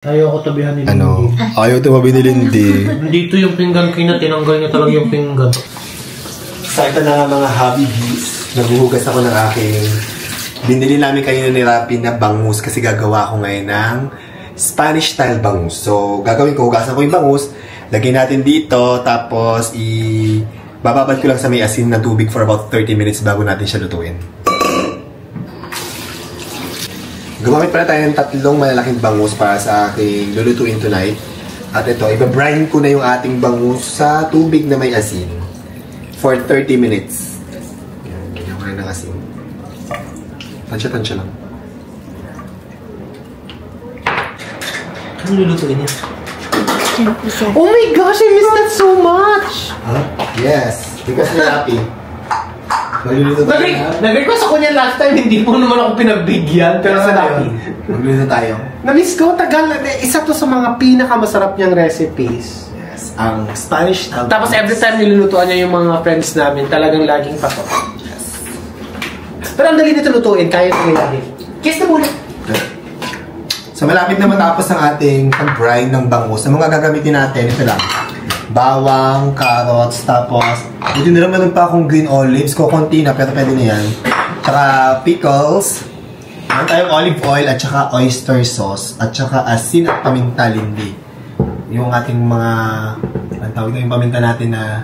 Ayaw ko tabihan ni Lindy. Ano? Ayaw tumabi ni Lindy. Dito yung pinggan kina, tinanggal niya talaga yung pinggan. So ito na nga mga hobby bees. Naghuhugas ako ng aking binili namin kayo ni Rappi na bangus kasi gagawa ako ngayon ng Spanish style bangus. So gagawin ko, hugasan ko yung bangus, lagyan natin dito, tapos bababad ko lang sa may asin na tubig for about 30 minutes bago natin siya lutuin. Gumamit pala tayo ng tatlong malalaking bangus para sa aking lulutuin tonight. At ito, iba-brine ko na yung ating bangus sa tubig na may asin for 30 minutes. Yan, ganyan ko rin ng asin. Tansya-tansya lang. Ano lulutuin niya? Oh my gosh, I missed that so much! Huh? Yes, because we're happy. Nag-request ako niya last time, hindi mo naman ako pinagbigyan, pero sa Rappi. Magluluto tayo. Na-miss ko, tagal. Isa to sa mga pinakamasarap niyang recipes. Yes, ang Spanish style. Tapos every time nilulutuan niya yung mga friends namin, talagang laging patok. Yes. Pero ang dali nito lutuin, kaya ito lagi. Kiss na muna. So malapit na matapos ang ating pag-brine ng bangus. Ang mga gagamitin natin, ito lang. Bawang, carrots, tapos buti na naman pa akong green olives. Kukunti na, pero pwede na yan. Tsaka pickles. Meron tayong olive oil at tsaka oyster sauce. At tsaka asin at paminta, Lindy. Yung ating mga, ang tawag na yung paminta natin na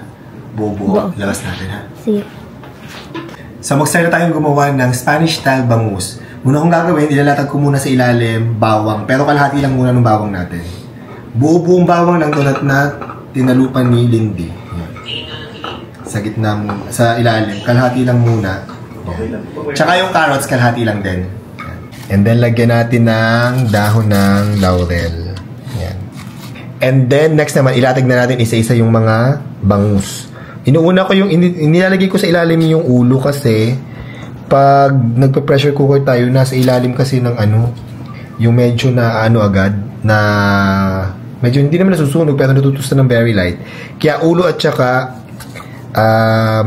buo-buo. Labas natin, ha? Sige. So mag-start na tayong gumawa ng Spanish style bangus. Muna kong gagawin, ilalatag ko muna sa ilalim bawang. Pero kalahati lang muna ng bawang natin. Buo-buong bawang lang donut na tinalupan ni Lindy. Yan. Sa gitna, sa ilalim. Kalahati lang muna. Yan. Tsaka yung carrots, kalahati lang din. Yan. And then, lagyan natin ng dahon ng laurel. Yan. And then, next naman, ilatag na natin isa-isa yung mga bangus. Inuuna ko yung, inilalagay ko sa ilalim yung ulo kasi pag nagpa-pressure cooker tayo, nasa ilalim kasi ng ano, yung medyo na ano agad, na medyo hindi naman nasusunog pero natutusta ng very light. Kaya ulo at saka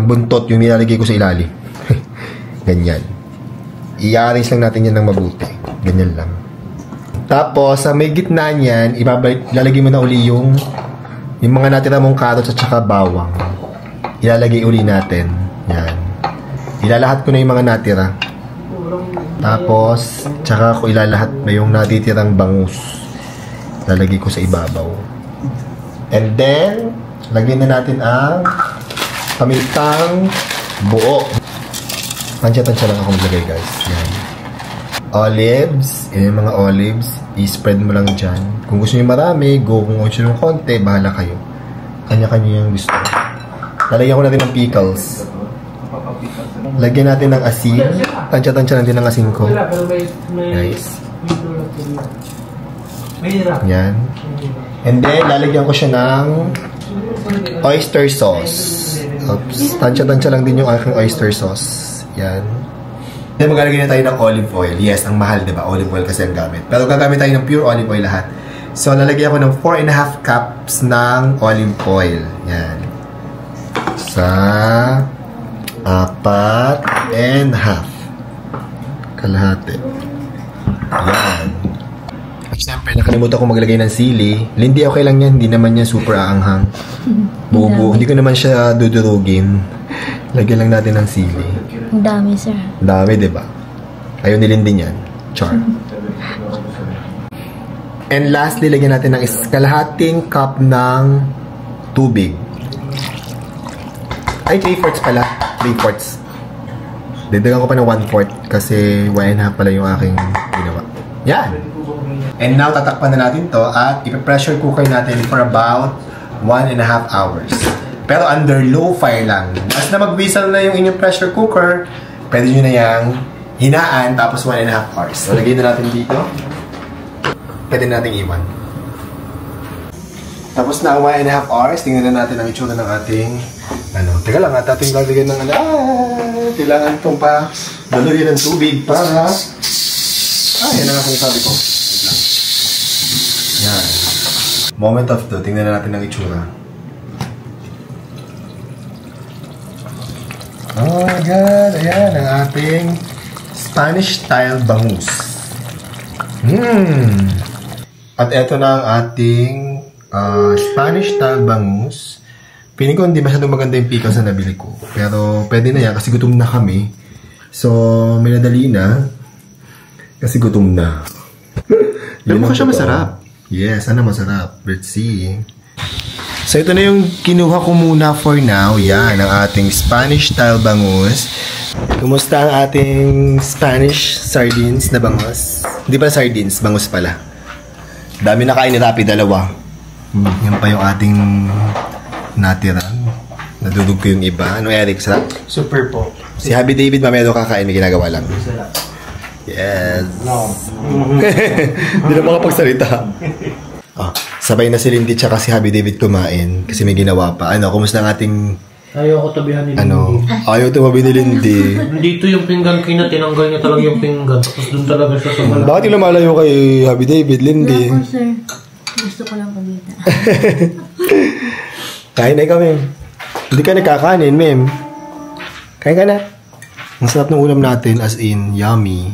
buntot yung nilalagay ko sa ilalim. Ganyan. I-arrange lang natin yan ng mabuti. Ganyan lang. Tapos, sa may gitna niyan, ilalagay mo na uli yung mga natira mong carrots at saka bawang. Ilalagay uli natin. Yan. Ilalahat ko na yung mga natira. Tapos, tsaka ko ilalahat na yung natitirang bangus. Lalagay ko sa ibabaw. And then, lagyan na natin ang pamintang buo. Tansya-tansya lang ako maglagay, guys. Yan. Olives. Yan yung mga olives. I-spread mo lang dyan. Kung gusto nyo marami, go. Kung gusto nyo konti, bahala kayo. Kanya-kanya yung gusto. Lalagyan ko natin ng pickles. Lagyan natin ng asin. Tansya-tansya lang din ng asin ko. Guys. Yan. And then, lalagyan ko siya ng oyster sauce. Oops. Tansya-tansya lang din yung aking oyster sauce. Yan. Then, maglalagay na tayo ng olive oil. Yes, ang mahal, diba? Olive oil kasi ang gamit. Pero gagamit tayo ng pure olive oil lahat. So, lalagyan ko ng 4.5 cups ng olive oil. Yan. Sa 4.5. Kalahati. Yan. Siyempre, nakalimutan ko maglagay ng sili. Lindy, okay lang yan. Hindi naman yan super aanghang. Bubo. Hindi ko naman siya dudurugin. Lagyan lang natin ng sili. Ang dami, sir. Dami, diba? Ayaw ni Lindy yan. Char. And lastly, lagyan natin ng kalahating cup ng tubig. Ay, 3/4 pala. 3/4. Didagan ko pa ng 1/4 kasi 1.5 pala yung aking ginawa. Yan! And now, tatakpan na natin to at ipa-pressure cooker natin for about 1.5 hours. Pero under low fire lang. As na mag-whistle na yung inyong pressure cooker, pwede nyo na yung hinaan tapos 1.5 hours. So, lagay na natin dito. Pwede natin iwan. Tapos na ang 1.5 hours, tingnan na natin ang itsura ng ating teka lang, at ating lalagyan ng kailangan itong pa lalagyan ng tubig para yan ang sinasabi ko. Yan. Moment of truth. Tingnan na natin ang itsura. Oh my God! Ayan, ang ating Spanish style bangus. At eto na ang ating Spanish style bangus. Piling ko hindi masyadong maganda yung pickles na nabili ko. Pero pwede na yan kasi gutom na kami. So, may nadali na. Kasi gutom na. Pero mukha siya masarap. Yes, ano masarap. Let's see. So, ito na yung kinuha ko muna for now. Yan, ang ating Spanish style bangus. Kumusta ang ating Spanish sardines na bangus? Hindi pala sardines, bangus pala. Dami na kain ni Rapi, dalawa. Yan pa yung ating natira. Nadudog ko yung iba. Ano, Eric? Sarap? Super po. Si Happy David, mamaya daw kakain. May ginagawa lang. Yes. No. Hindi na makapagsalita. Oh, sabay na si Lindy tsaka si Happy David kumain. Kasi may ginawa pa. Ano, kumusta ang ating... Ayaw ko tabihan ni Lindy. Ano? Ayaw tumabi ni Lindy. Dito yung pinggan kina, tinanggal niya talaga yung pinggan. Tapos doon talaga siya sa malaki. Bakit yung lumalayo kay Happy David, Lindy? Wala po, sir. Gusto ko lang kumita. Kain na ikaw, Mem. Hindi ka nagkakanin, Mem. Kain ka na. Ang sarap ng ulam natin, as in, yummy.